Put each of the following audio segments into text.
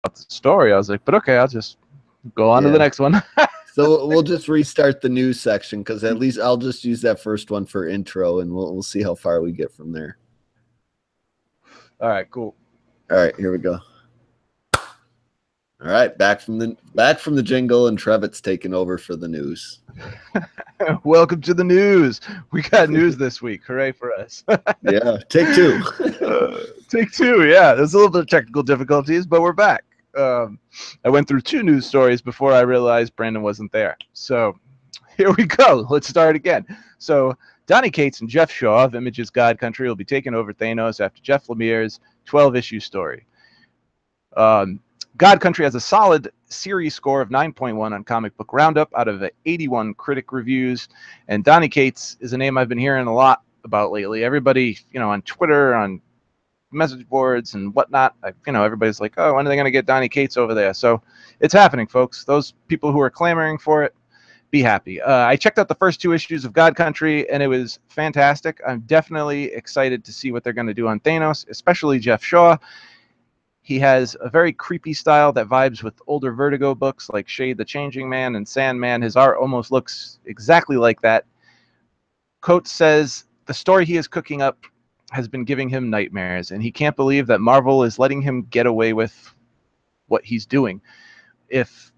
the story. I was like, but okay, I'll just go on to the Yeah. next one. So we'll just restart the news section because at least I'll just use that first one for intro, and we'll see how far we get from there. All right, cool. All right, here we go. All right, back from the jingle, and Trevitt's taking over for the news. Welcome to the news. We got news this week. Hooray for us. Yeah, take two. Take two. Yeah, there's a little bit of technical difficulties, but we're back. I went through 2 news stories before I realized Brandon wasn't there. So here we go. Let's start again. So Donny Cates and Jeff Shaw of Image's God Country will be taking over Thanos after Jeff Lemire's 12-issue story. God Country has a solid series score of 9.1 on Comic Book Roundup out of 81 critic reviews. And Donny Cates is a name I've been hearing a lot about lately. Everybody, on Twitter, on message boards and whatnot, everybody's like, oh, when are they going to get Donny Cates over there? So it's happening, folks. Those people who are clamoring for it, be happy. I checked out the first 2 issues of God Country, and it was fantastic. I'm definitely excited to see what they're going to do on Thanos, especially Jeff Shaw. He has a very creepy style that vibes with older Vertigo books like Shade the Changing Man and Sandman. His art almost looks exactly like that. Coates says the story he is cooking up has been giving him nightmares, and he can't believe that Marvel is letting him get away with what he's doing. If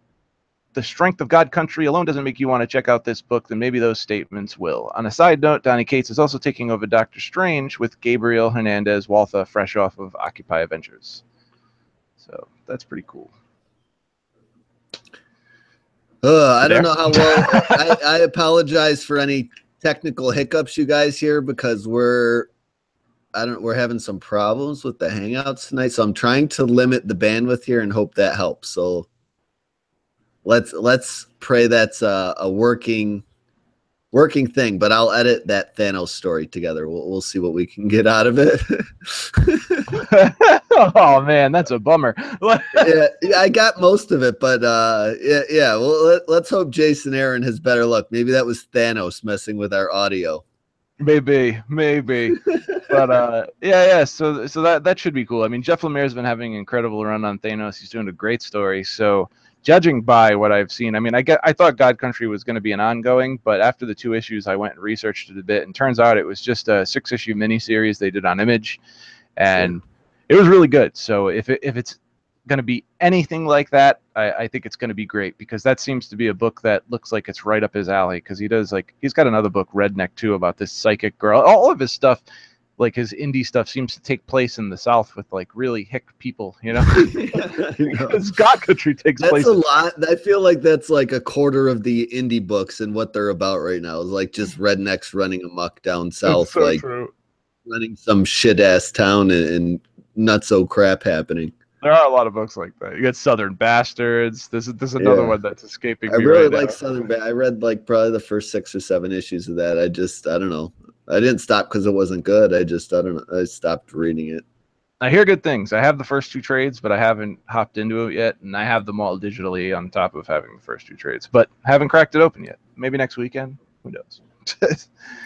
the strength of God Country alone doesn't make you want to check out this book, then maybe those statements will. On a side note, Donny Cates is also taking over Doctor Strange with Gabriel Hernandez Walther fresh off of Occupy Avengers. So that's pretty cool. I don't know how well. I apologize for any technical hiccups you guys hear because we're having some problems with the Hangouts tonight. So I'm trying to limit the bandwidth here and hope that helps. So let's pray that's a working thing, but I'll edit that Thanos story together. We'll see what we can get out of it. Oh man, that's a bummer. yeah, I got most of it, but yeah. Well, let's hope Jason Aaron has better luck. Maybe that was Thanos messing with our audio. Maybe. But yeah. So that should be cool. I mean, Jeff Lemire's been having an incredible run on Thanos. He's doing a great story. So judging by what I've seen, I mean, I thought God Country was going to be an ongoing, but after the 2 issues, I went and researched it a bit, and turns out it was just a 6-issue miniseries they did on Image, and it was really good. So if it's going to be anything like that, I think it's going to be great, because that seems to be a book that looks like it's right up his alley, because he's got another book, Redneck, too, about this psychic girl. All of his stuff, like his indie stuff, seems to take place in the South with like really hick people, because God Country takes place. That's a lot. I feel like that's like a quarter of the indie books and what they're about right now is like just rednecks running amok down south, so like true. Running some shit ass town and nutso crap happening. There are a lot of books like that. You got Southern Bastards. This is another one that's escaping me. I really like Southern I read like probably the first 6 or 7 issues of that. I don't know. I didn't stop because it wasn't good. I don't know. I stopped reading it. I hear good things. I have the first 2 trades, but I haven't hopped into it yet, and I have them all digitally on top of having the first 2 trades, but haven't cracked it open yet. Maybe next weekend. Who knows?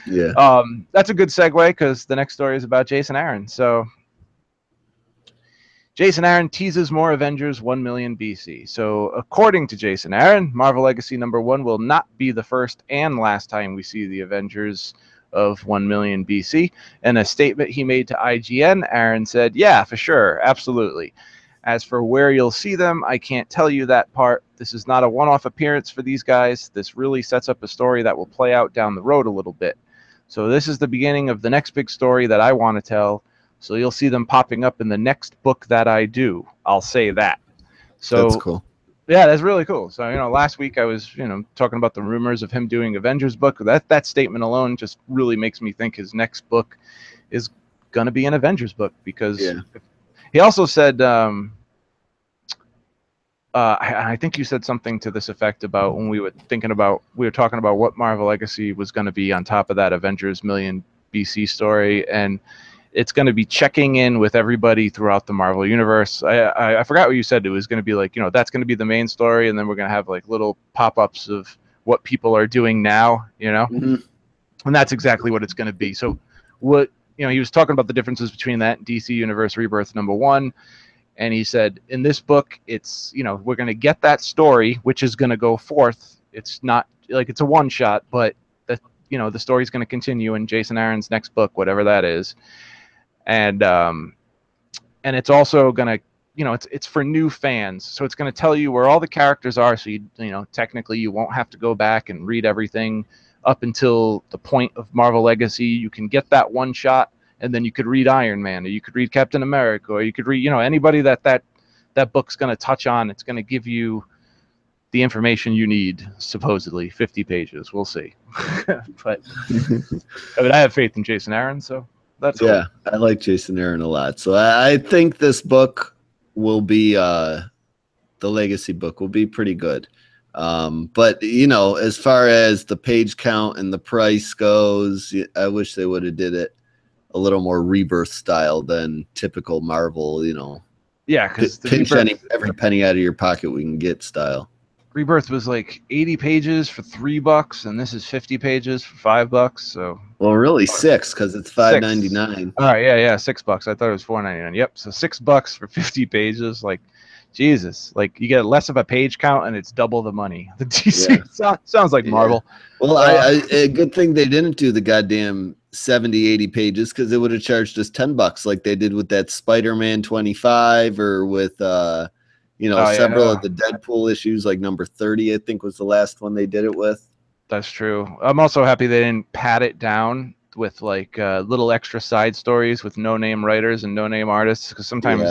Yeah. That's a good segue, because the next story is about Jason Aaron. So Jason Aaron teases more Avengers 1 million BC. So according to Jason Aaron, Marvel Legacy #1 will not be the first and last time we see the Avengers of 1 million BC. In a statement he made to IGN, Aaron said, yeah, for sure, absolutely. As for where you'll see them, I can't tell you that part. This is not a one-off appearance for these guys. This really sets up a story that will play out down the road a little bit. So this is the beginning of the next big story that I want to tell. So you'll see them popping up in the next book that I do. I'll say that. So that's cool. Yeah, that's really cool. So, last week I was, talking about the rumors of him doing Avengers book. That statement alone just really makes me think his next book is going to be an Avengers book, because he also said, I think you said something to this effect about when we were talking about what Marvel Legacy was going to be on top of that Avengers million BC story, and it's going to be checking in with everybody throughout the Marvel universe. I forgot what you said. It was going to be like, that's going to be the main story, and then we're going to have like little pop-ups of what people are doing now, Mm-hmm. And that's exactly what it's going to be. So what, he was talking about the differences between that and DC Universe Rebirth #1. And he said, in this book, it's, you know, we're going to get that story, which is going to go forth. It's not like it's a one shot, but the, you know, the story's going to continue in Jason Aaron's next book, whatever that is. And it's also going to, you know, it's for new fans. So it's going to tell you where all the characters are. So you know, technically you won't have to go back and read everything up until the point of Marvel Legacy. You can get that one shot, and then you could read Iron Man, or you could read Captain America, or you could read, you know, anybody that book's going to touch on. It's going to give you the information you need, supposedly 50 pages. We'll see. But I mean, I have faith in Jason Aaron, so that's cool. Yeah, I like Jason Aaron a lot. So I think this book will be the Legacy book will be pretty good. But you know, as far as the page count and the price goes, I wish they would have did it a little more Rebirth style than typical Marvel, you know. Yeah, because pinch every penny out of your pocket we can get style. Rebirth was like 80 pages for $3, and this is 50 pages for $5. So, well, really $6 because it's $5.99. All right, yeah, $6. I thought it was $4.99. Yep, so $6 for 50 pages. Like, Jesus, like you get less of a page count and it's double the money. The DC sounds like Marvel. Well, a good thing they didn't do the goddamn 70, 80 pages, because they would have charged us $10 like they did with that Spider-Man 25 or with you know, several of the Deadpool issues, like number 30, I think was the last one they did it with. That's true. I'm also happy they didn't pad it down with like little extra side stories with no-name writers and no-name artists, because sometimes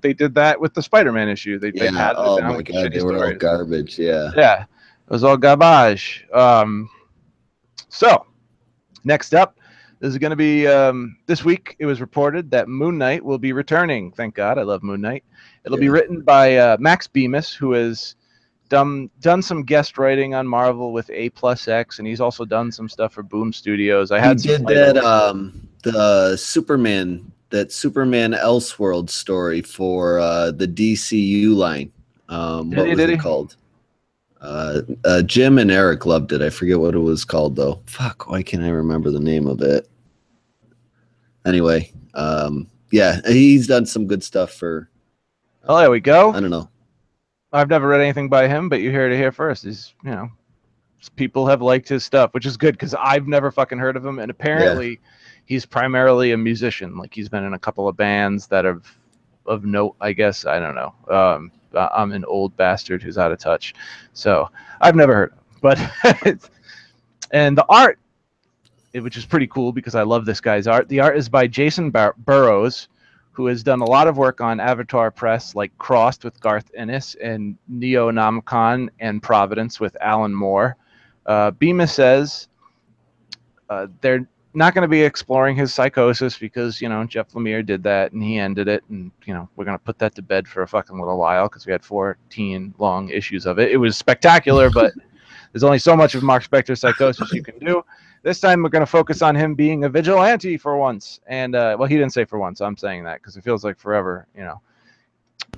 they did that with the Spider-Man issue. They padded it down. Oh my God, they were all garbage. Yeah, it was all garbage. So next up, this is going to be this week. It was reported that Moon Knight will be returning. Thank God, I love Moon Knight. It'll be written by Max Bemis, who has done some guest writing on Marvel with A+X, and he's also done some stuff for Boom Studios. He did that the Superman Elseworld story for the DCU line. What was it called? Jim and Eric loved it. I forget what it was called though. Fuck, why can't I remember the name of it? Anyway, yeah, he's done some good stuff for. Oh, there we go. I don't know. I've never read anything by him, but you heard it here first. He's, you know, people have liked his stuff, which is good because I've never fucking heard of him. And apparently he's primarily a musician. Like he's been in a couple of bands that are of note, I guess. I don't know. I'm an old bastard who's out of touch. So I've never heard of him. But and the art, which is pretty cool because I love this guy's art. The art is by Jason Burrows, who has done a lot of work on Avatar Press, like Crossed with Garth Ennis and Neonomicon and Providence with Alan Moore. Bemis says they're not going to be exploring his psychosis because, you know, Jeff Lemire did that and he ended it. And, you know, we're going to put that to bed for a fucking little while because we had 14 long issues of it. It was spectacular, but there's only so much of Mark Spector's psychosis you can do. This time we're going to focus on him being a vigilante for once. And, well, he didn't say for once. I'm saying that because it feels like forever, you know.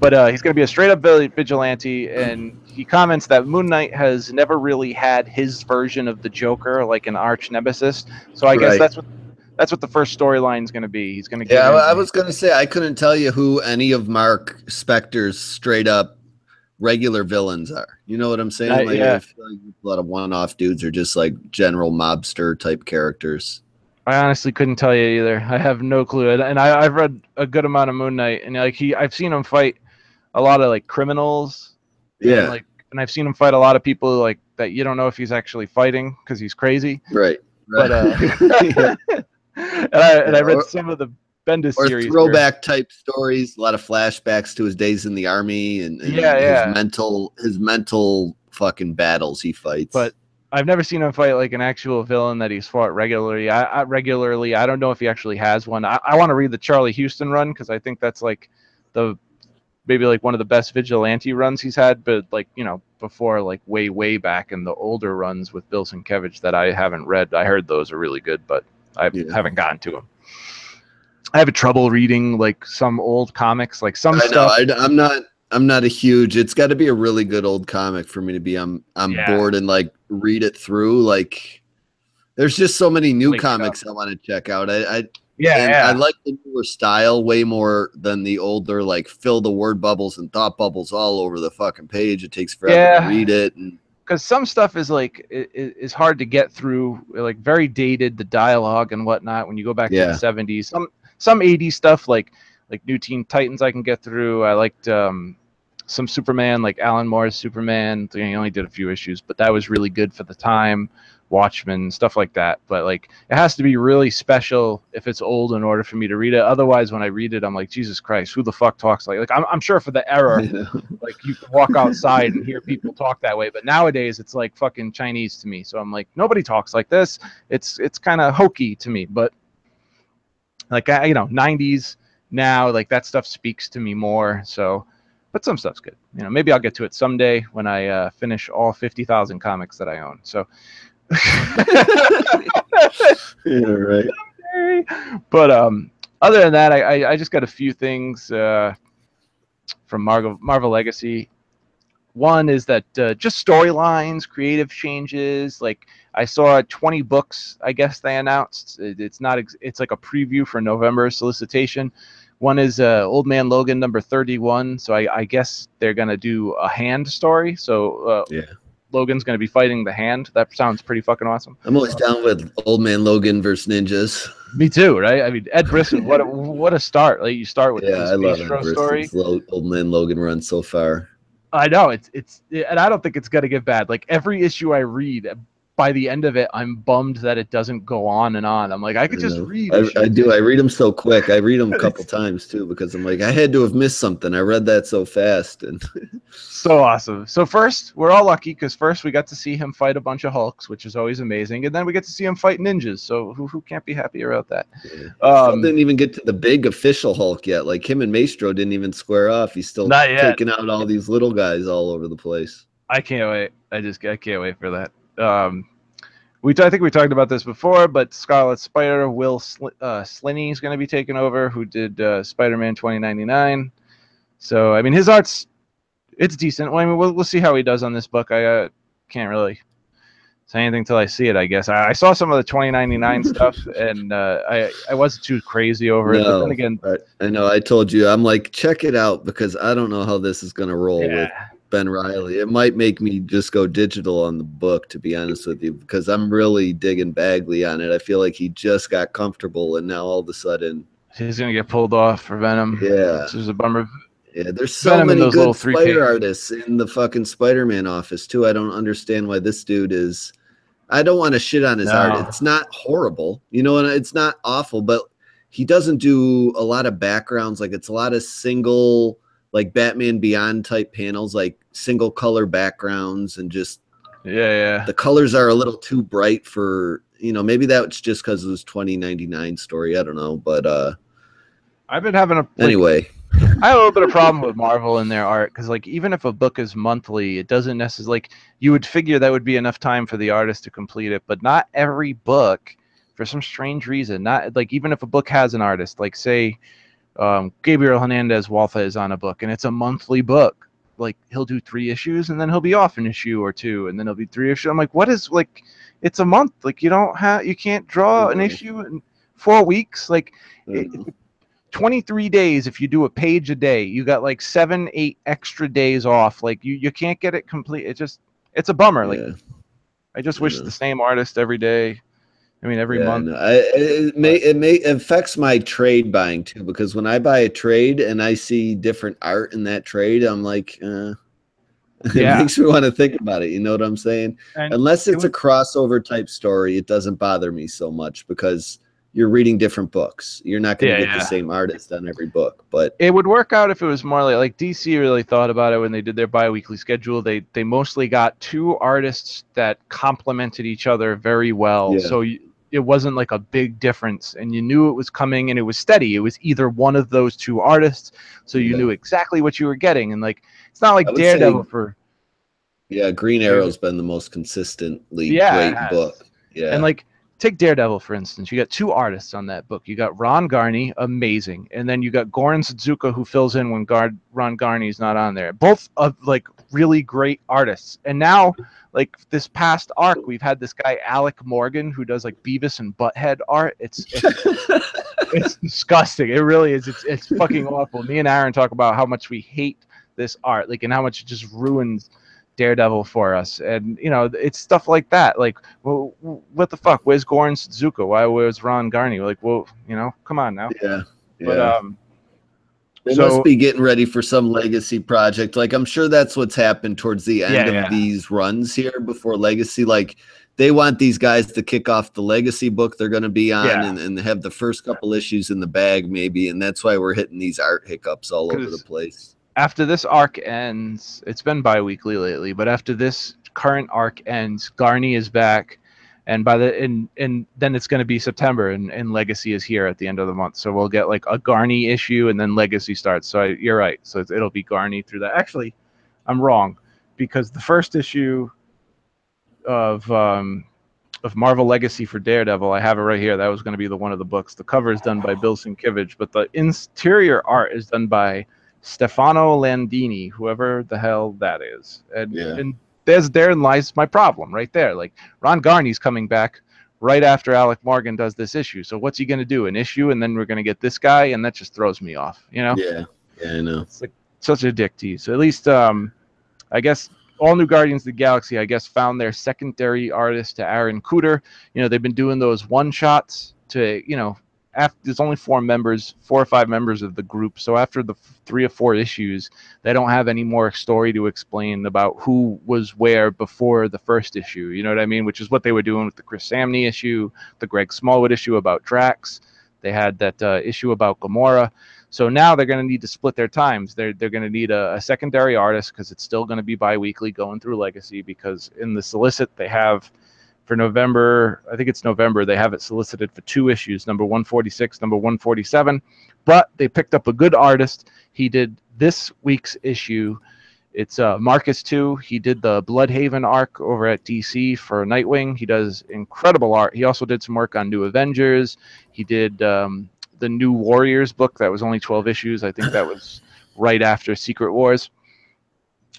But he's going to be a straight-up vigilante, and he comments that Moon Knight has never really had his version of the Joker, like an arch nemesis. So I guess that's what the first storyline is going to be. He's going to I was going to say, I couldn't tell you who any of Mark Spector's straight-up regular villains are. You know what I'm saying? I feel like a lot of one-off dudes are just like general mobster type characters. I honestly couldn't tell you either. I have no clue. And I've read a good amount of Moon Knight, and like I've seen him fight a lot of like criminals. Yeah. And I've seen him fight a lot of people like that you don't know if he's actually fighting because he's crazy. Right. But and I read some of the Bendis series. Throwback type stories, a lot of flashbacks to his days in the army and his mental fucking battles he fights. But I've never seen him fight like an actual villain that he's fought regularly. I don't know if he actually has one. I want to read the Charlie Houston run because I think that's like maybe like one of the best vigilante runs he's had, but like, you know, before like way back in the older runs with Bill Sienkiewicz that I haven't read. I heard those are really good, but I haven't gotten to them. I have trouble reading like some old comics, like some stuff. I'm not a huge. It's got to be a really good old comic for me to be. I'm bored and like read it through. Like, there's just so many new comics I want to check out. Yeah, And I yeah. like the newer style way more than the older, like fill the word bubbles and thought bubbles all over the fucking page. It takes forever to Yeah, read it. And because some stuff is like is hard to get through, like very dated, the dialogue and whatnot. When you go back to the yeah, 70s, some 80s stuff like New Teen Titans, I can get through. I liked some Superman, like Alan Moore's Superman. He only did a few issues, but that was really good for the time. Watchmen, stuff like that. But like, it has to be really special if it's old in order for me to read it. Otherwise, when I read it, I'm like, Jesus Christ, who the fuck talks like? I'm sure for the era, like you can walk outside and hear people talk that way, but nowadays it's like fucking Chinese to me. So I'm like, nobody talks like this. It's kind of hokey to me, but like 90s now, like that stuff speaks to me more. So, but some stuff's good. Maybe I'll get to it someday when I finish all 50,000 comics that I own. So, yeah, right. but other than that, I just got a few things from Marvel Legacy. One is that just storylines, creative changes. Like I saw 20 books, I guess they announced. It's not. It's like a preview for November solicitation. One is Old Man Logan number 31. So I guess they're gonna do a Hand story. So Yeah. Logan's gonna be fighting the Hand. That sounds pretty fucking awesome. I'm always down with Old Man Logan versus ninjas. Me too, right? I mean, Ed Brisson, what a start! Like you start with Yeah, his I love Ed Maestro story. Brisson's Old Man Logan run so far. I know and I don't think it's gonna get bad. Like every issue I read, by the end of it, I'm bummed that it doesn't go on and on. I'm like, I could I just know. read I issue do. 10. I read them so quick. I read them a couple times too because I'm like, I had to have missed something. I read that so fast. And So awesome. So first, we're all lucky because first we got to see him fight a bunch of Hulks, which is always amazing, and then we get to see him fight ninjas. So who can't be happy about that? yeah. He still didn't even get to the big official Hulk yet. Like him and Maestro didn't even square off. He's still Not yet. taking out all these little guys all over the place. I can't wait. I can't wait for that. I think we talked about this before, but Scarlet Spider, Will Slinney is going to be taking over, who did Spider-Man 2099. So I mean, his it's decent. Well, I mean, we'll see how he does on this book. I can't really say anything till I see it. I guess I saw some of the 2099 stuff, and I wasn't too crazy over it. But then again, I know. I told you, I'm like, check it out because I don't know how this is going to roll with Ben Reilly. It might make me just go digital on the book, to be honest with you, because I'm really digging Bagley on it. I feel like he just got comfortable, and now all of a sudden he's gonna get pulled off for Venom. Yeah, this is a bummer. Yeah, there's so many good spider artists in the fucking Spider-Man office too. I don't understand why this dude is. I don't want to shit on his art. It's not horrible, and it's not awful, but he doesn't do a lot of backgrounds. Like it's a lot of single, like Batman Beyond type panels, like single color backgrounds, and just the colors are a little too bright for maybe that's just because it was 2099 story. I don't know, but I've been having anyway. I have a little bit of problem with Marvel and their art because, like, even if a book is monthly, it doesn't necessarily you would figure that would be enough time for the artist to complete it, but not every book, for some strange reason. Not like even if a book has an artist, like say Gabriel Hernandez Waltha is on a book and it's a monthly book, like he'll do 3 issues and then he'll be off an issue or 2 and then it'll be 3 issues. I'm like, what is like? It's a month. Like you can't draw an issue in 4 weeks. Like. 23 days if you do a page a day, you got like 7-8 extra days off. Like you can't get it complete. It's a bummer. Like I just wish the same artist every day. I mean every month. It affects my trade buying too, because when I buy a trade and I see different art in that trade, I'm like it makes me want to think about it, you know what I'm saying? And unless it's a crossover type story, it doesn't bother me so much because you're reading different books. You're not going to get the same artist on every book, but it would work out if it was more like DC really thought about it when they did their bi-weekly schedule. They mostly got 2 artists that complemented each other very well. So it wasn't like a big difference, and you knew it was coming, and it was steady. It was either one of those 2 artists, so you knew exactly what you were getting. And like it's not like Daredevil Green Arrow's been the most consistently great book. And like. Take Daredevil, for instance. You got 2 artists on that book. You got Ron Garney, amazing. And then you got Goran Sudzuka, who fills in when Ron Garney's not on there. Both like really great artists. And now, like this past arc, we've had this guy Alec Morgan who does like Beavis and Butthead art. It's disgusting. It really is. It's fucking awful. Me and Aaron talk about how much we hate this art, like, and how much it just ruins Daredevil for us. And you know, it's stuff like that. Like, well, what the fuck? Where's Goran Suzuka? Where's Ron Garney? Like, well, you know, come on now. Yeah. But they must be getting ready for some legacy project. Like, I'm sure that's what's happened towards the end of these runs here before legacy. Like, they want these guys to kick off the legacy book they're going to be on and have the first couple issues in the bag, maybe. And that's why we're hitting these art hiccups all over the place. After this arc ends, it's been bi-weekly lately, but after this current arc ends, Garney is back. And by the and then it's going to be September, and Legacy is here at the end of the month. So we'll get like a Garney issue, and then Legacy starts. So you're right. So it'll be Garney through that. Actually, I'm wrong, because the first issue of Marvel Legacy for Daredevil, I have it right here. That was going to be one of the books. The cover is done by Bill Sienkiewicz, but the interior art is done by Stefano Landini, whoever the hell that is. And therein lies my problem right there. Like, Ron Garney's coming back right after Alec Morgan does this issue. So what's he going to do? An issue, and then we're going to get this guy, and that just throws me off, you know? Yeah, I know. It's like such a dick tease. So at least, I guess, All New Guardians of the Galaxy, I guess, found their secondary artist to Aaron Cooter. You know, they've been doing those one-shots to, you know, there's only 4 or 5 members of the group. So after the 3 or 4 issues, they don't have any more story to explain about who was where before the first issue. You know what I mean? Which is what they were doing with the Chris Samney issue, the Greg Smallwood issue about Drax. They had that issue about Gamora. So now they're going to need to split their times. They're going to need a secondary artist, because it's still going to be bi-weekly going through Legacy, because in the solicit they have for November, I think it's November, they have it solicited for 2 issues, number 146, number 147. But they picked up a good artist. He did this week's issue. It's Marcus 2. He did the Bloodhaven arc over at DC for Nightwing. He does incredible art. He also did some work on New Avengers. He did the New Warriors book that was only 12 issues. I think that was right after Secret Wars.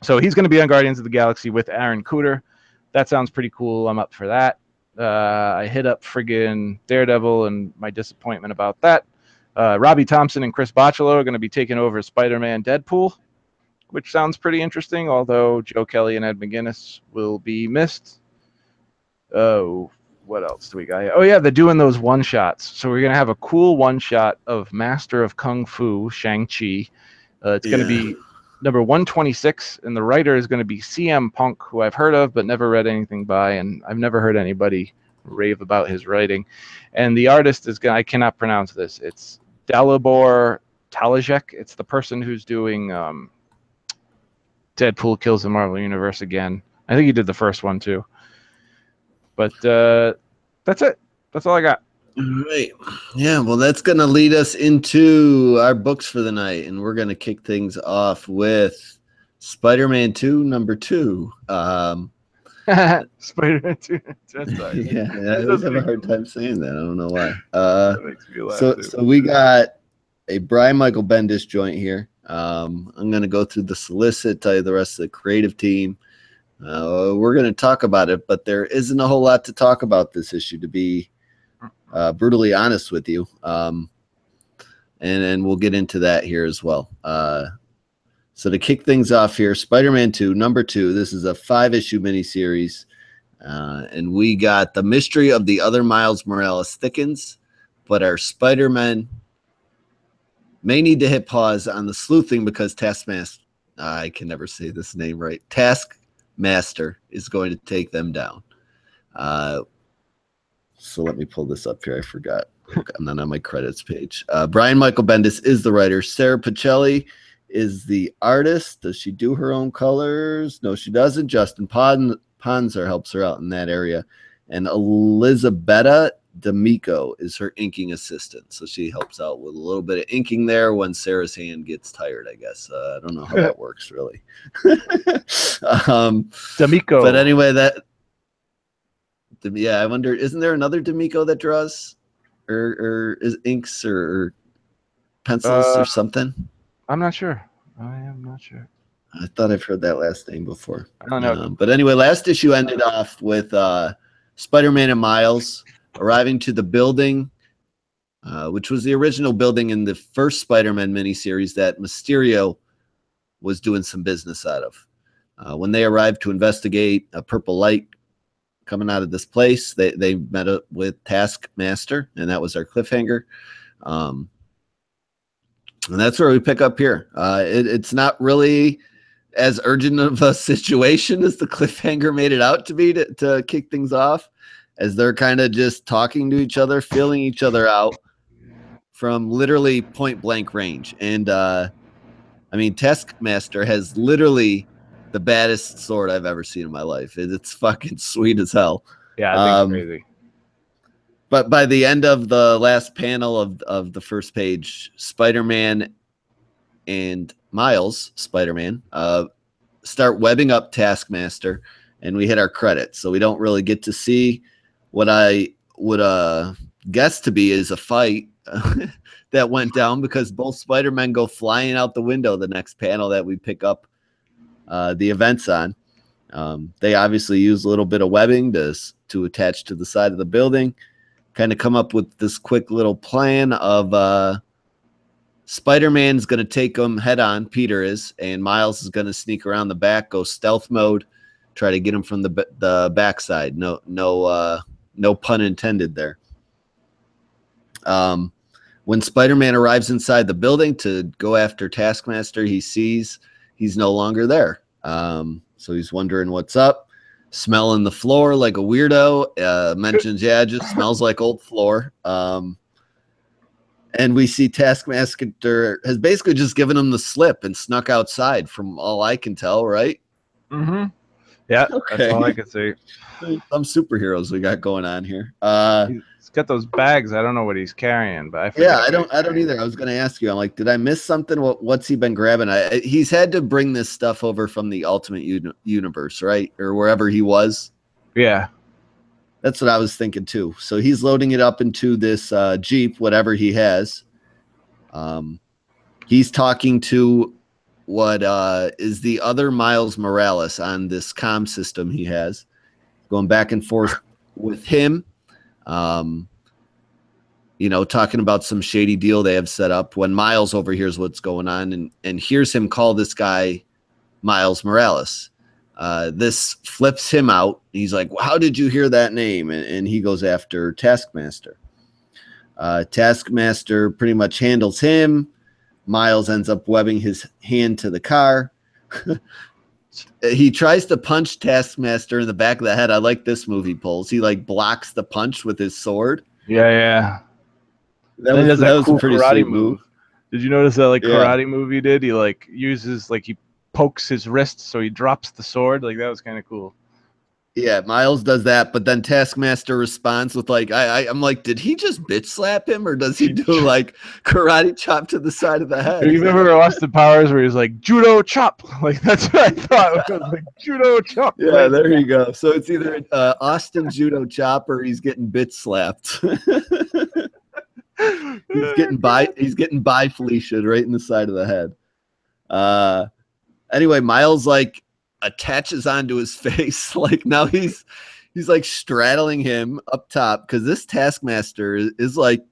So he's going to be on Guardians of the Galaxy with Aaron Cooter. That sounds pretty cool. I'm up for that. I hit up friggin' Daredevil and my disappointment about that. Robbie Thompson and Chris Bachalo are going to be taking over Spider-Man Deadpool, which sounds pretty interesting, although Joe Kelly and Ed McGuinness will be missed. Oh, what else do we got here? Oh, yeah, they're doing those one-shots. So we're going to have a cool one-shot of Master of Kung Fu, Shang-Chi. It's going to be number 126, and the writer is going to be CM Punk, who I've heard of but never read anything by, and I've never heard anybody rave about his writing. And the artist is I cannot pronounce this. It's Dalibor Talajek. It's the person who's doing Deadpool Kills the Marvel Universe again. I think he did the first one too. But that's it. That's all I got. All right. Yeah, well, that's going to lead us into our books for the night, and we're going to kick things off with Spider-Man 2, number 2. Spider-Man 2. That's right. Yeah, I always have a hard time saying that. I don't know why. That makes me laugh so we got a Brian Michael Bendis joint here. I'm going to go through the solicit, tell you the rest of the creative team. We're going to talk about it, but there isn't a whole lot to talk about this issue, to be brutally honest with you. And we'll get into that here as well. So to kick things off here, Spider-Man 2, number 2. This is a 5-issue miniseries. And we got the mystery of the other Miles Morales thickens, but our Spider-Man may need to hit pause on the sleuthing because Taskmaster, I can never say this name right, Taskmaster is going to take them down. So let me pull this up here. I forgot. I'm not on my credits page. Brian Michael Bendis is the writer. Sarah Pacelli is the artist. Does she do her own colors? No, she doesn't. Justin Ponzer helps her out in that area. And Elizabetta D'Amico is her inking assistant. So she helps out with a little bit of inking there when Sarah's hand gets tired, I guess. I don't know how that works, really. D'Amico. But anyway, I wonder, isn't there another D'Amico that draws or is inks or pencils or something? I'm not sure. I am not sure. I thought I've heard that last name before. I don't know. But anyway, last issue ended off with Spider-Man and Miles arriving to the building, which was the original building in the first Spider-Man miniseries that Mysterio was doing some business out of. When they arrived to investigate a purple light coming out of this place, they met up with Taskmaster, and that was our cliffhanger. And that's where we pick up here. It's not really as urgent of a situation as the cliffhanger made it out to be to kick things off, as they're kind of just talking to each other, feeling each other out from literally point blank range. And I mean, Taskmaster has literally the baddest sword I've ever seen in my life. It's fucking sweet as hell. Yeah, I think it's crazy. But by the end of the last panel of the first page, Spider-Man and Miles, Spider-Man, start webbing up Taskmaster, and we hit our credits. So we don't really get to see what I would guess to be is a fight that went down, because both Spider-Men go flying out the window the next panel that we pick up the events on. They obviously use a little bit of webbing to attach to the side of the building, kind of come up with this quick little plan of Spider-Man's going to take him head on, Peter is, and Miles is going to sneak around the back, go stealth mode, try to get him from the backside. No pun intended there. When Spider-Man arrives inside the building to go after Taskmaster, he sees he's no longer there. So he's wondering what's up, smelling the floor like a weirdo, mentions, yeah, it just smells like old floor. And we see Taskmaster has basically just given him the slip and snuck outside, from all I can tell, right? Mm-hmm. Yeah, okay. That's all I can see. Some superheroes we got going on here. He's got those bags. I don't know what he's carrying, but I don't either. I was going to ask you. I'm like, did I miss something? What's he been grabbing? He's had to bring this stuff over from the Ultimate Universe, right, or wherever he was. Yeah, that's what I was thinking too. So he's loading it up into this Jeep, whatever he has. He's talking to what is the other Miles Morales on this comm system he has, going back and forth with him. You know, talking about some shady deal they have set up, when Miles overhears what's going on and hears him call this guy Miles Morales. This flips him out. He's like, well, how did you hear that name? And he goes after Taskmaster. Taskmaster pretty much handles him. Miles ends up webbing his hand to the car. He tries to punch Taskmaster in the back of the head. I like this move he pulls. He like blocks the punch with his sword. Yeah. That was cool, a pretty sweet move. Did you notice that karate move he did? He uses he pokes his wrist so he drops the sword. That was kind of cool. Yeah, Miles does that, but then Taskmaster responds with I'm like, did he just bitch slap him, or does he do karate chop to the side of the head? You remember Austin Powers where he's like judo chop? That's what I thought. It was judo chop. Yeah, there you go. So it's either Austin judo chop or he's getting bitch slapped. He's getting by Felicia right in the side of the head. Anyway, Miles attaches onto his face. Now he's straddling him up top, because this Taskmaster is like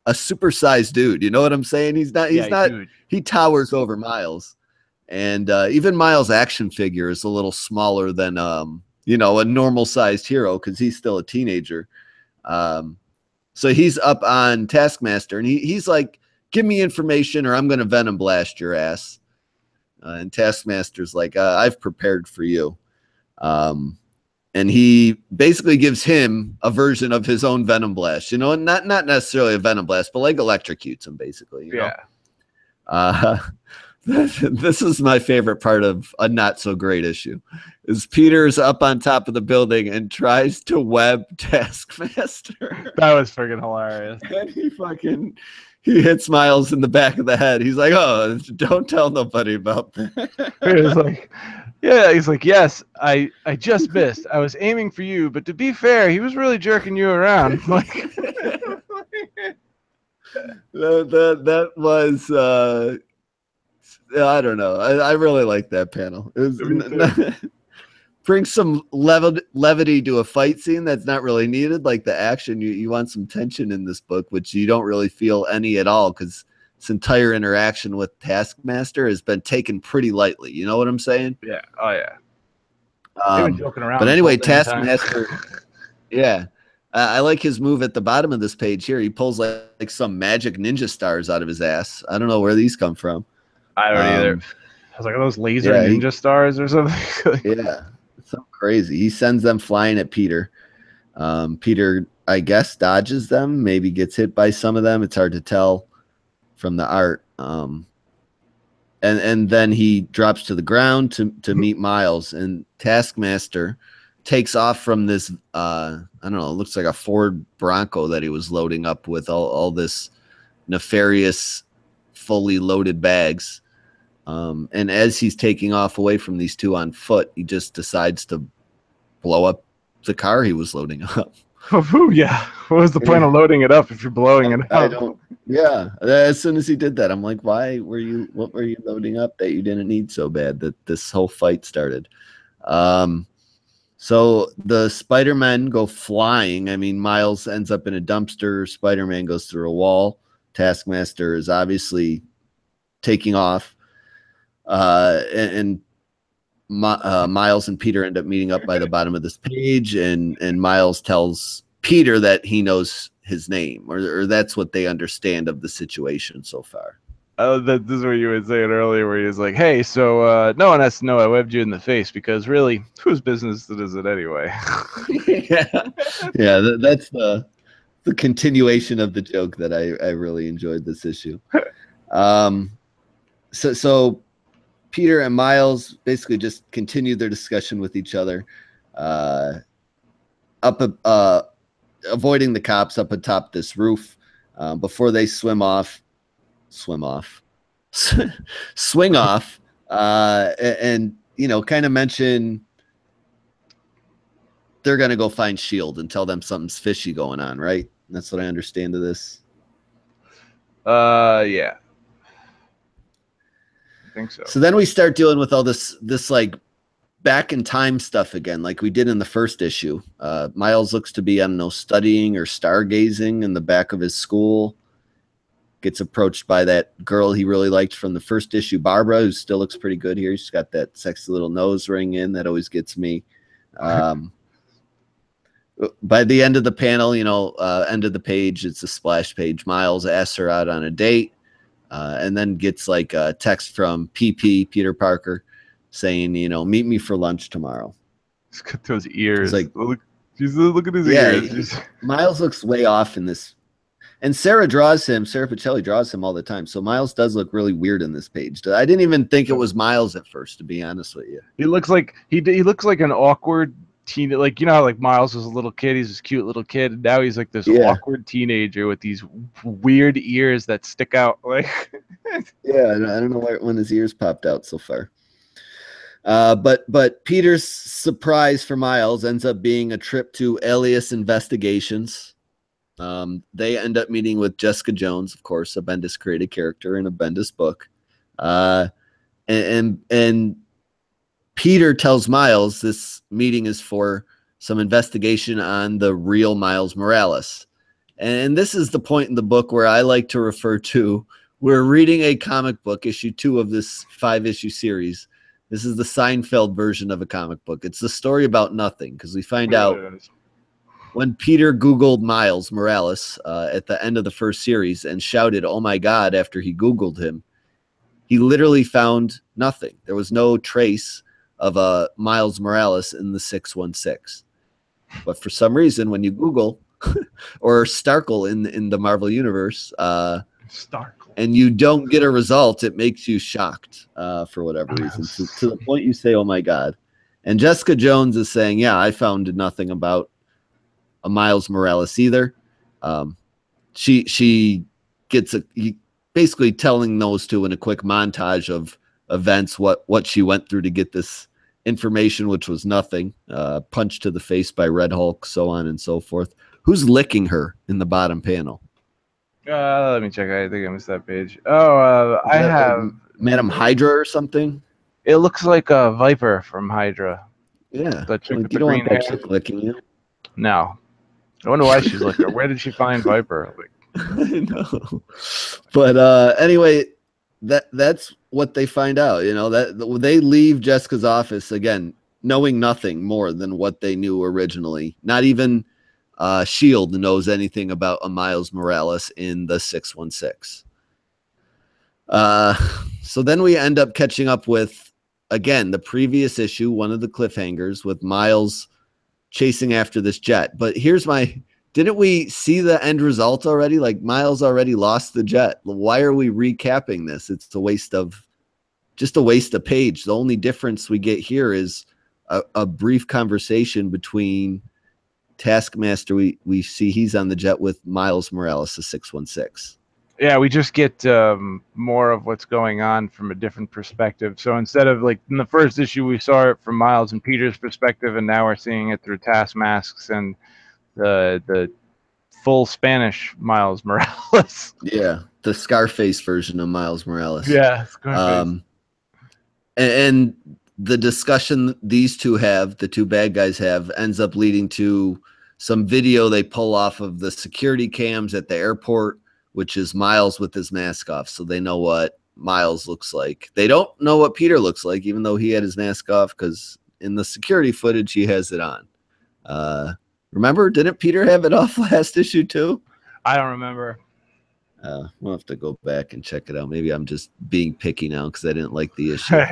a supersized dude. You know what I'm saying? He's not. Dude. He towers over Miles, and even Miles' action figure is a little smaller than a normal sized hero, because he's still a teenager. So he's up on Taskmaster, and he's like, "Give me information, or I'm going to Venom blast your ass." And Taskmaster's like, I've prepared for you. And he basically gives him a version of his own Venom blast, not necessarily a Venom blast, but electrocutes him basically. You know? This is my favorite part of a not so great issue, is Peter's up on top of the building and tries to web Taskmaster. That was freaking hilarious. And he hits Miles in the back of the head. He's like, oh, don't tell nobody about that. He's like, yes, I just missed. I was aiming for you, but to be fair, he was really jerking you around. That was I don't know. I really like that panel. It was bring some levity to a fight scene that's not really needed, like the action. You want some tension in this book, which you don't really feel any at all, because this entire interaction with Taskmaster has been taken pretty lightly. You know what I'm saying? Yeah. Oh yeah. They've been joking around. But anyway, Taskmaster. Yeah. I like his move at the bottom of this page here. He pulls like some magic ninja stars out of his ass. I don't know where these come from. I don't either. I was like, are those laser ninja stars or something? Yeah. So crazy. He sends them flying at Peter. Peter, I guess, dodges them, maybe gets hit by some of them. It's hard to tell from the art. And then he drops to the ground to meet Miles, and Taskmaster takes off from this, I don't know, it looks like a Ford Bronco that he was loading up with all this nefarious, fully loaded bags. And as he's taking off away from these two on foot, he just decides to blow up the car he was loading up. Oh, yeah. What was the point of loading it up if you're blowing it up? I don't. Yeah. As soon as he did that, I'm like, what were you loading up that you didn't need so bad that this whole fight started? So the Spider-Men go flying. I mean, Miles ends up in a dumpster. Spider-Man goes through a wall. Taskmaster is obviously taking off. And Miles and Peter end up meeting up by the bottom of this page, and Miles tells Peter that he knows his name, or that's what they understand of the situation so far. Oh, this is what you were saying earlier, where he was like, hey, so no one has to know I webbed you in the face, because really, whose business is it anyway? Yeah, that's the continuation of the joke that I really enjoyed this issue. So Peter and Miles basically just continue their discussion with each other, avoiding the cops up atop this roof before they swing off, and kind of mention they're gonna go find S.H.I.E.L.D. and tell them something's fishy going on, right? That's what I understand of this. Yeah. I think so. So then we start dealing with all this like back in time stuff again, like we did in the first issue. Miles looks to be, I don't know, studying or stargazing in the back of his school. Gets approached by that girl he really liked from the first issue, Barbara, who still looks pretty good here. She's got that sexy little nose ring in that always gets me. By the end of the panel, end of the page, it's a splash page. Miles asks her out on a date. And then gets like a text from Peter Parker saying, meet me for lunch tomorrow. He's got those ears. Like, look at his ears. Miles looks way off in this. And Sarah Pichelli draws him all the time. So Miles does look really weird in this page. I didn't even think it was Miles at first, to be honest with you. He looks like he looks like an awkward teen, like how like Miles was a little kid, he's this cute little kid, and now he's like this awkward teenager with these weird ears that stick out like yeah, I don't know when his ears popped out so far. But Peter's surprise for Miles ends up being a trip to Alias Investigations. They end up meeting with Jessica Jones, of course, a Bendis created character in a Bendis book. And Peter tells Miles this meeting is for some investigation on the real Miles Morales. And this is the point in the book where I like to refer to, we're reading a comic book, issue 2 of this 5-issue series. This is the Seinfeld version of a comic book. It's the story about nothing, because we find out when Peter Googled Miles Morales at the end of the first series and shouted, "Oh my God," after he Googled him, he literally found nothing. There was no trace of Miles Morales in the 616. But for some reason, when you Google or Starkle in the Marvel Universe, and you don't get a result, it makes you shocked for whatever reason, to the point you say, "Oh my God." And Jessica Jones is saying, "Yeah, I found nothing about a Miles Morales either." She gets basically telling those two in a quick montage of events what she went through to get this information, which was nothing. Punch to the face by Red Hulk, so on and so forth. Who's licking her in the bottom panel? Let me check. I think I missed that page. Oh, I have Madam Hydra or something. It looks like a Viper from Hydra. Yeah, The chick like, with you the don't green want that hair. chick licking you. No. I wonder why she's looking her. Where did she find Viper? Like, I know. But anyway, that's what they find out. You know, that they leave Jessica's office again, knowing nothing more than what they knew originally. Not even Shield knows anything about a Miles Morales in the 616. So then we end up catching up with, again, the previous issue, one of the cliffhangers with Miles chasing after this jet. But here's my, didn't we see the end result already? Like, Miles already lost the jet. Why are we recapping this? It's a waste of page. The only difference we get here is a brief conversation between Taskmaster. We see he's on the jet with Miles Morales, the 616. yeah, we just get more of what's going on from a different perspective. So instead of, like, in the first issue, we saw it from Miles and Peter's perspective, and now we're seeing it through Taskmask's and the full Spanish Miles Morales. Yeah, the Scarface version of Miles Morales. Yeah, Scarface. And the discussion these two have, the two bad guys have, ends up leading to some video they pull off of the security cams at the airport, which is Miles with his mask off. So they know what Miles looks like. They don't know what Peter looks like, even though he had his mask off, because in the security footage, he has it on. Remember, didn't Peter have it off last issue too? I don't remember. We'll have to go back and check it out. Maybe I'm just being picky now because I didn't like the issue.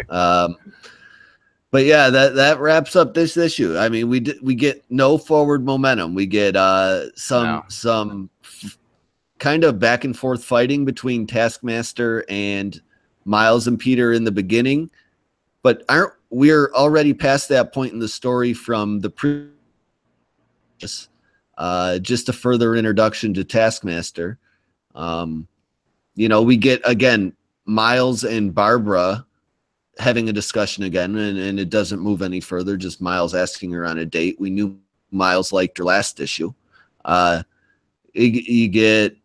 But yeah, that wraps up this issue. I mean, we get no forward momentum. We get some kind of back and forth fighting between Taskmaster and Miles and Peter in the beginning, but we're already past that point in the story from the previous. Just a further introduction to Taskmaster. You know, we get again Miles and Barbara having a discussion again, and it doesn't move any further. Just Miles asking her on a date. We knew Miles liked her last issue. You get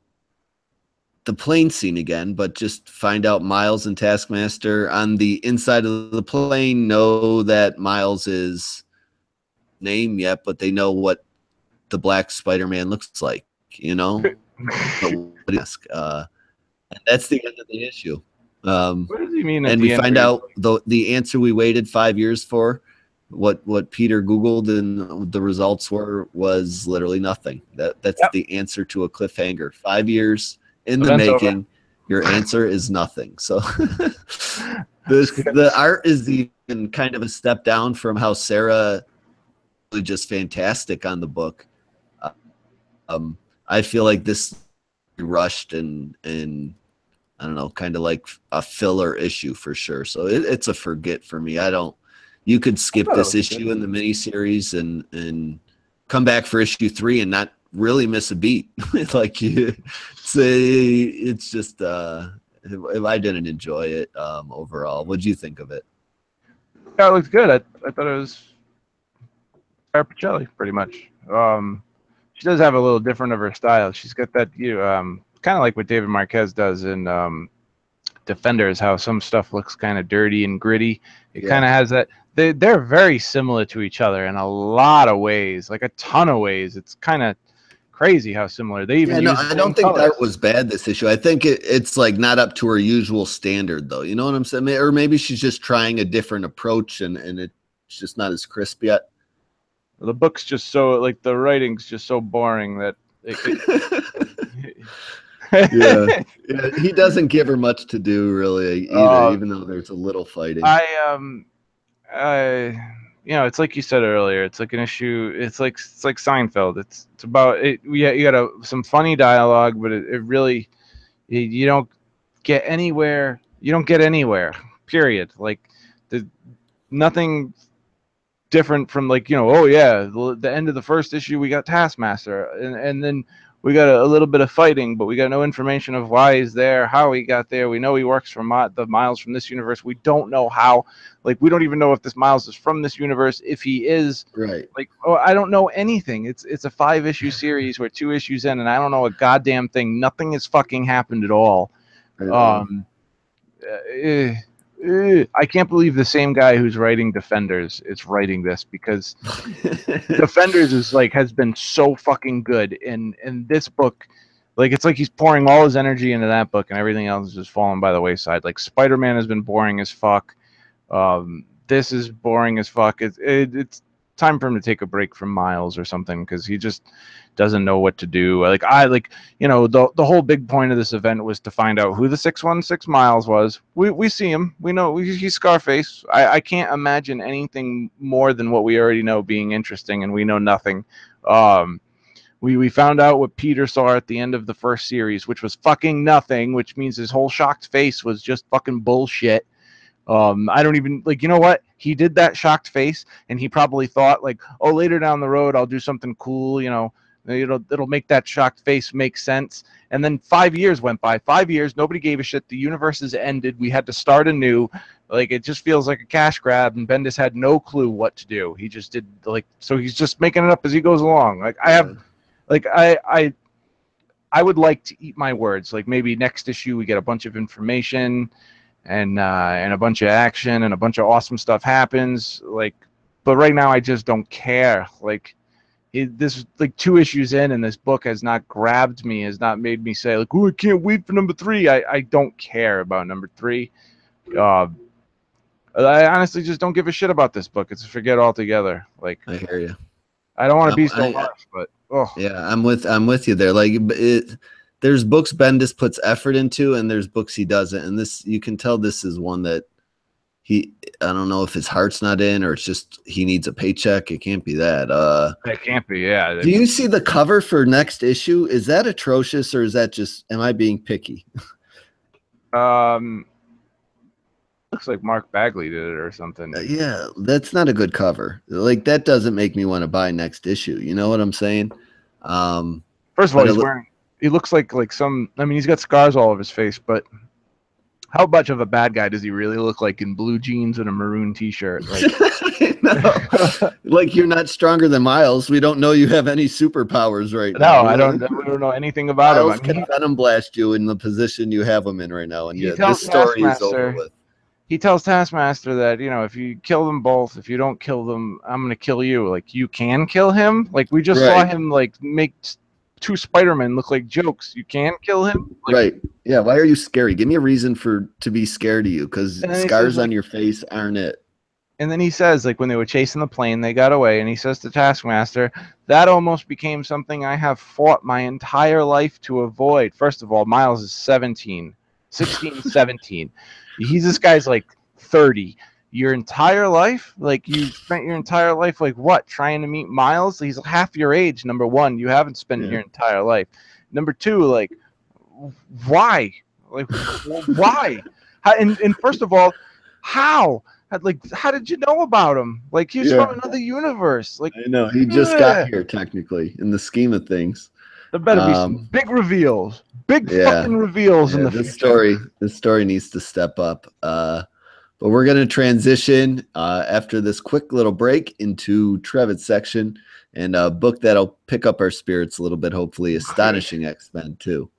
the plane scene again, but just find out Miles and Taskmaster on the inside of the plane know that Miles is name yet, but they know what the Black Spider-Man looks like, you know. That's the end of the issue. What does he mean? And we find out the answer we waited 5 years for. What Peter Googled and the results was literally nothing. That's the answer to a cliffhanger. 5 years in the making. Over. Your answer is nothing. So the art is even kind of a step down from how Sarah was just fantastic on the book. I feel like this rushed and I don't know, kind of like a filler issue for sure. So it's a forget for me. You could skip this issue in the miniseries and come back for issue 3 and not really miss a beat. Like it's just I didn't enjoy it overall. What'd you think of it? Yeah, it looked good. I thought it was Arpicelli pretty much. She does have a little different of her style. She's got that kind of like what David Marquez does in Defenders, how some stuff looks kind of dirty and gritty. It kind of has that. They're very similar to each other in a lot of ways, like a ton of ways. It's kind of crazy how similar they even. I don't think that was bad this issue. I think it's like not up to her usual standard though. You know what I'm saying? Or maybe she's just trying a different approach and it's just not as crisp yet. The book's just so, like, the writing's just so boring that yeah, he doesn't give her much to do really either, even though there's a little fighting. You know, it's like you said earlier, it's like an issue. It's like Seinfeld. It's about it. You got some funny dialogue, but it really you don't get anywhere. You don't get anywhere. Period. Like nothing different from, like, you know, oh yeah, the end of the first issue we got Taskmaster, and then we got a little bit of fighting, but we got no information of why he's there, how he got there. We know he works for the Miles from this universe. We don't know how. Like, we don't even know if this Miles is from this universe. If he is, right? Like, oh, I don't know anything. It's a 5-issue series. We're 2 issues in, and I don't know a goddamn thing. Nothing has fucking happened at all. I can't believe the same guy who's writing Defenders is writing this, because Defenders is like has been so fucking good, and this book, like it's like he's pouring all his energy into that book, and everything else is just falling by the wayside. Like Spider-Man has been boring as fuck. This is boring as fuck. It's time for him to take a break from Miles or something, because he just doesn't know what to do. Like the whole big point of this event was to find out who the 616 Miles was. We see him. We know he's Scarface. I can't imagine anything more than what we already know being interesting, and we know nothing. We found out what Peter saw at the end of the first series, which was fucking nothing, which means his whole shocked face was just fucking bullshit. I don't even you know what? He did that shocked face, and he probably thought like, oh, later down the road I'll do something cool, it'll make that shocked face make sense. And then 5 years went by. 5 years, nobody gave a shit. The universe has ended. We had to start anew. Like, it just feels like a cash grab, and Bendis had no clue what to do. He just did so he's just making it up as he goes along. I would like to eat my words. Like, maybe next issue we get a bunch of information and a bunch of action and a bunch of awesome stuff happens. But right now I just don't care. This is 2 issues in, and this book has not grabbed me, has not made me say oh, I can't wait for number 3. I don't care about number 3. I honestly just don't give a shit about this book. It's a forget altogether. I hear you. I don't want to be so harsh, but yeah, I'm with you there. There's books Bendis puts effort into, and there's books he doesn't. And this, you can tell this is one that I don't know if his heart's not in, or it's just he needs a paycheck. It can't be that. It can't be, yeah. Do you see the cover for next issue? Is that atrocious, or is that just, am I being picky? Looks like Mark Bagley did it or something. Yeah, that's not a good cover. That doesn't make me want to buy next issue. You know what I'm saying? First of all, he looks like some, I mean, he's got scars all over his face, but how much of a bad guy does he really look like in blue jeans and a maroon t-shirt? You're not stronger than Miles. We don't know you have any superpowers right now. No, we don't know anything about him. Miles can venom blast you in the position you have him in right now, and this story is over with. He tells Taskmaster that, if you kill them both, if you don't kill them, I'm going to kill you. You can kill him? We just saw him, make 2 Spider-Men look like jokes. You can kill him? Right. Yeah, why are you scary? Give me a reason to be scared of you, because scars on your face aren't it. And then he says, when they were chasing the plane, they got away, and he says to Taskmaster, that almost became something I have fought my entire life to avoid. First of all, Miles is 16, 17. This guy's 30. Your entire life? You spent your entire life what? Trying to meet Miles? He's half your age, number one. You haven't spent your entire life. Number two, why? Why? And first of all, how? How did you know about him? He's from another universe. I know. He just got here, technically, in the scheme of things. There better be some big reveals. Big fucking reveals in the future. This story needs to step up. But we're going to transition after this quick little break into Trevor's section, and a book that'll pick up our spirits a little bit, hopefully. Astonishing X-Men 2.